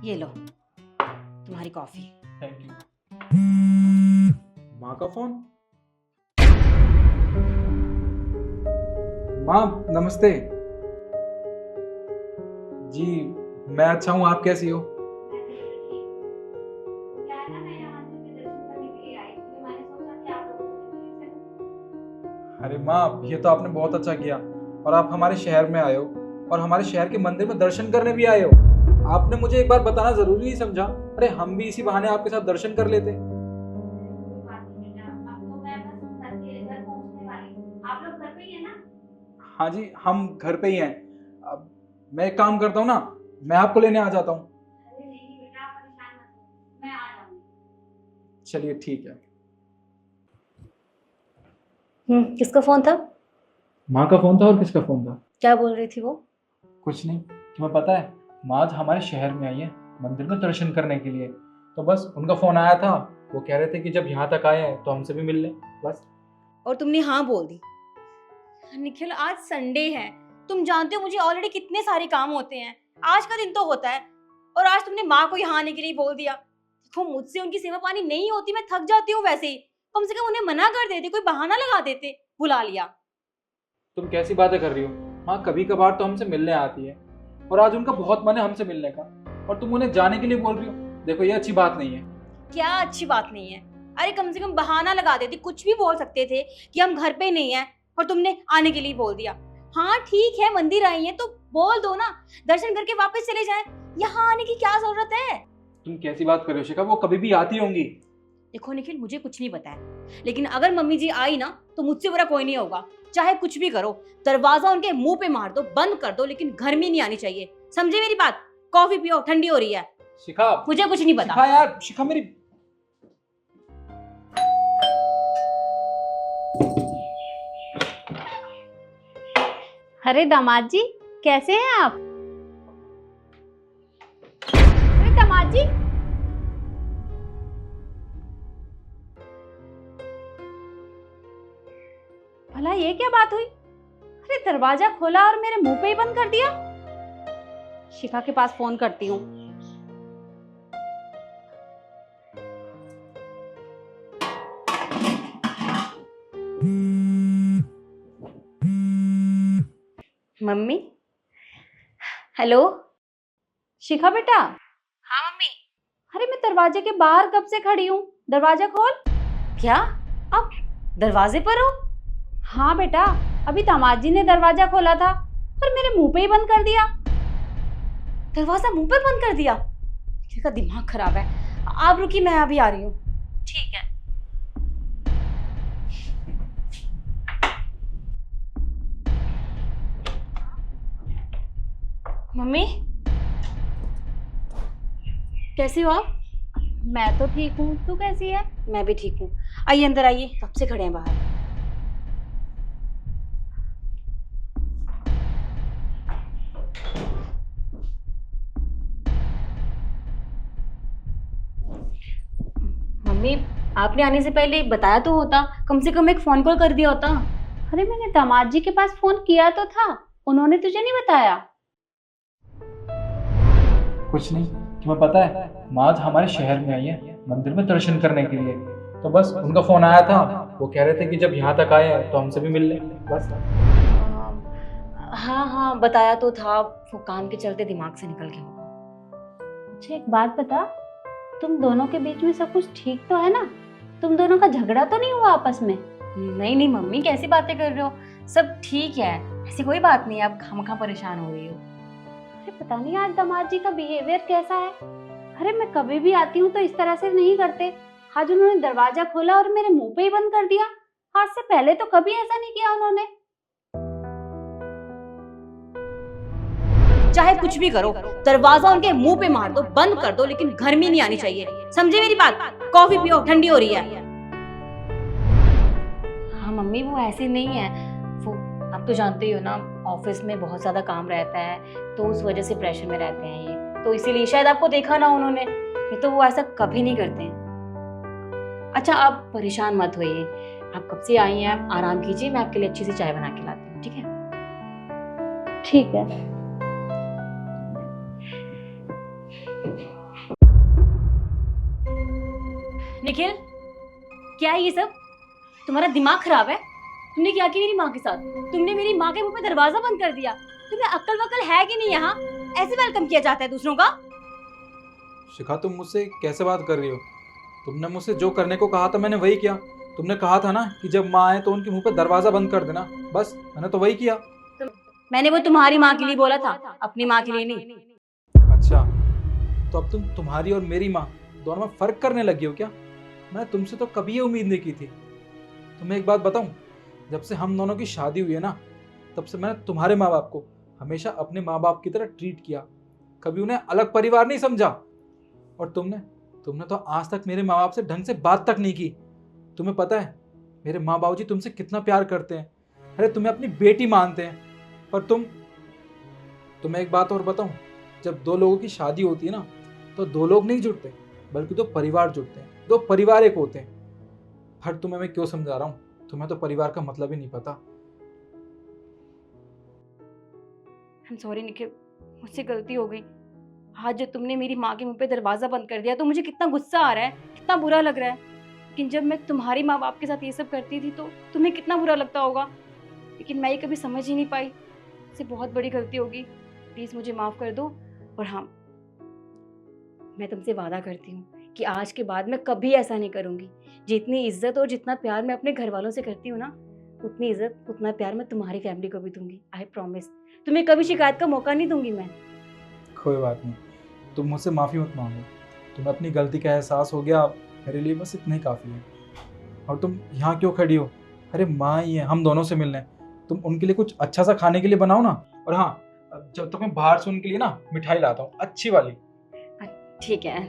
ये लो तुम्हारी coffee. Thank you. माँ का फोन। माँ नमस्ते। जी मैं अच्छा हूँ, आप कैसी हो? अरे माँ ये तो आपने बहुत अच्छा किया, और आप हमारे शहर में आए हो और हमारे शहर के मंदिर में दर्शन करने भी आए हो। आपने मुझे एक बार बताना जरूरी नहीं समझा? अरे हम भी इसी बहाने आपके साथ दर्शन कर लेते। हाँ जी हम घर पे ही हैं। अब मैं एक काम करता हूँ ना, मैं आपको लेने आ जाता हूँ। चलिए ठीक है। किसका फोन था? माँ का फोन था। और किसका फोन था? क्या बोल रही थी वो? कुछ नहीं। तुम्हें पता है माँ आज हमारे शहर में आई है मंदिर में दर्शन करने के लिए, तो बस उनका फोन आया था। वो कह रहे थे कि जब यहाँ तक आए हैं तो हमसे भी मिल लें बस। और तुमने हाँ बोल दी? निखिल आज संडे है, तुम जानते हो मुझे ऑलरेडी कितने सारे काम होते हैं, आज का दिन तो होता है और आज तुमने माँ को यहाँ आने के लिए बोल दिया। देखो मुझसे उनकी सेवा पानी नहीं होती, मैं थक जाती हूँ वैसे ही, कम से कम उन्हें मना कर देते, कोई बहाना लगा देते, बुला लिया। तुम कैसी बातें कर रही हो माँ? कभी कभार तो हमसे मिलने आती है और आज उनका बहुत मन है हमसे मिलने का, और तुम उन्हें जाने के लिए बोल रही हो। देखो ये अच्छी बात नहीं है। क्या अच्छी बात नहीं है? अरे कम से कम बहाना लगा देती, कुछ भी बोल सकते थे कि हम घर पे नहीं है और तुमने आने के लिए बोल दिया। हाँ ठीक है मंदिर आई है तो बोल दो ना, दर्शन करके वापस चले जाएं, यहाँ आने की क्या जरूरत है? तुम कैसी बात कर रहे हो शिखा? वो कभी भी आती होंगी। देखो निखिल मुझे कुछ नहीं पता है, लेकिन अगर मम्मी जी आई ना तो मुझसे बुरा कोई नहीं होगा, चाहे कुछ भी करो, दरवाजा उनके मुंह पे मार दो, बंद कर दो, लेकिन घर में नहीं आनी चाहिए, समझे मेरी बात? कॉफी पियो, ठंडी हो रही है। शिखा मुझे कुछ नहीं पता। शिखा यार, शिखा मेरी। अरे दामाद जी कैसे हैं आप? अरे दामाद जी, भला ये क्या बात हुई? अरे दरवाजा खोला और मेरे मुंह पे ही बंद कर दिया। शिखा के पास फोन करती हूँ। Mummy hello. शिखा बेटा। हाँ मम्मी। अरे मैं दरवाजे के बाहर कब से खड़ी हूँ, दरवाजा खोल। क्या अब दरवाजे पर हो? हाँ बेटा, अभी दामाद जी ने दरवाजा खोला था और मेरे मुंह पे ही बंद कर दिया। दरवाजा मुंह पर बंद कर दिया? इसका दिमाग खराब है। आप रुकी, मैं अभी आ रही हूँ। ठीक है। मम्मी कैसी हो आप? मैं तो ठीक हूँ, तू कैसी है? मैं भी ठीक हूँ। आइए अंदर आइए, कब से खड़े हैं बाहर। मम्मी आपने आने से पहले बताया तो होता, कम से कम एक फोन कॉल कर दिया होता। अरे मैंने दामाद जी के पास फोन किया तो था, उन्होंने तुझे नहीं बताया? कुछ नहीं। तुम्हें पता है माँ आज हमारे शहर में आई है मंदिर में दर्शन करने के लिए, तो बस उनका फोन आया था। वो कह रहे थे कि जब यहाँ तक आए हैं तो हमसे भी मिल लें बस। हाँ हाँ बताया तो था, वो काम के चलते दिमाग से निकल गया होगा। अच्छा एक बात बता, तुम दोनों के बीच में सब कुछ ठीक तो है ना? तुम दोनों का झगड़ा तो नहीं हुआ आपस में? नहीं नहीं मम्मी कैसी बातें कर रहे हो, सब ठीक है, ऐसी कोई बात नहीं है, आप खामखा परेशान हो रही हो। अरे पता नहीं आज दामाद जी का बिहेवियर कैसा है। अरे मैं कभी भी आती हूँ तो इस तरह से नहीं करते, आज उन्होंने दरवाजा खोला और मेरे मुंह पे ही बंद कर दिया। आज से पहले तो कभी ऐसा नहीं किया उन्होंने। चाहे कुछ भी करो, दरवाजा उनके मुंह पे मार दो, बंद कर दो, लेकिन घर में नहीं आनी चाहिए, समझे मेरी बात? कॉफी पियो, ठंडी हो रही है। हाँ मम्मी वो ऐसे नहीं है, वो आप तो जानते ही हो ना, ऑफिस में बहुत ज्यादा काम रहता है तो उस वजह से प्रेशर में रहते हैं ये, तो इसीलिए शायद आपको देखा ना उन्होंने, नहीं तो वो ऐसा कभी नहीं करते हैं। अच्छा आप परेशान मत होइए, आप कब से आई हैं, आप आराम कीजिए, मैं आपके लिए अच्छी सी चाय बना के लाती हूँ, ठीक है? ठीक है। निखिल, क्या है ये सब? तुम्हारा दिमाग खराब है? तुमने क्या किया मेरी माँ के साथ? तुमने मेरी माँ के मुंह पे दरवाजा बंद कर दिया। तुम्हें अक्ल वक्ल है कि नहीं? यहाँ ऐसे वेलकम किया जाता है दूसरों का? शिखा, तुम मुझसे कैसे बात कर रही हो? तुमने मुझसे जो करने को कहा था मैंने वही किया। तुमने कहा था ना कि जब माँ आए तो उनके मुंह पे दरवाजा बंद कर देना, बस मैंने तो वही किया। मैंने वो तुम्हारी माँ के लिए बोला था, अपनी माँ के लिए नहीं। अच्छा, तो अब तुम तुम्हारी और मेरी माँ दोनों में फर्क करने लगी हो क्या? मैं तुमसे तो कभी ये उम्मीद नहीं की थी। तुम्हें एक बात बताऊं, जब से हम दोनों की शादी हुई है ना, तब से मैंने तुम्हारे माँ बाप को हमेशा अपने माँ बाप की तरह ट्रीट किया, कभी उन्हें अलग परिवार नहीं समझा। और तुमने तो आज तक मेरे माँ बाप से ढंग से बात तक नहीं की। तुम्हें पता है मेरे माँ बाबू जी तुमसे कितना प्यार करते हैं, अरे तुम्हें अपनी बेटी मानते हैं। पर तुम्हें एक बात और बताऊं, जब दो लोगों की शादी होती है ना, तो दो लोग नहीं जुड़ते बल्कि दो परिवार जुड़ते हैं, दो परिवार एक होते हैं। पर तुम्हें मैं क्यों समझा रहा हूँ, तुम्हें तो परिवार का मतलब ही नहीं पता। I'm sorry निखिल, मुझसे गलती हो गई। आज जो तुमने मेरी माँ के मुंह पे दरवाजा बंद कर दिया तो मुझे कितना गुस्सा आ रहा है, कितना बुरा लग रहा है। लेकिन जब मैं तुम्हारी माँ बाप के साथ ये सब करती थी तो तुम्हें कितना बुरा लगता होगा, लेकिन मैं ये कभी समझ ही नहीं पाई। इससे बहुत बड़ी गलती होगी, प्लीज़ मुझे माफ़ कर दो। और हाँ, मैं तुमसे वादा करती हूँ कि आज के बाद मैं कभी ऐसा नहीं करूँगी। जितनी इज्जत और जितना प्यार मैं अपने घर वालों से करती हूँ ना, उतनी इज्जत उतना प्यार मैं तुम्हारी फैमिली को भी दूंगी। I promise. तुम्हें कभी शिकायत का मौका नहीं दूंगी मैं। कोई बात नहीं, तुम मुझसे माफ़ी मत मांगो। तुम्हें अपनी गलती का एहसास हो गया, मेरे लिए बस इतना ही काफ़ी है। और तुम यहाँ क्यों खड़ी हो? अरे माँ ही है, हम दोनों से मिलने। तुम उनके लिए कुछ अच्छा सा खाने के लिए बनाओ ना। और हाँ, जब तक मैं बाहर से उनके लिए ना मिठाई लाता हूँ, अच्छी वाली। ठीक है।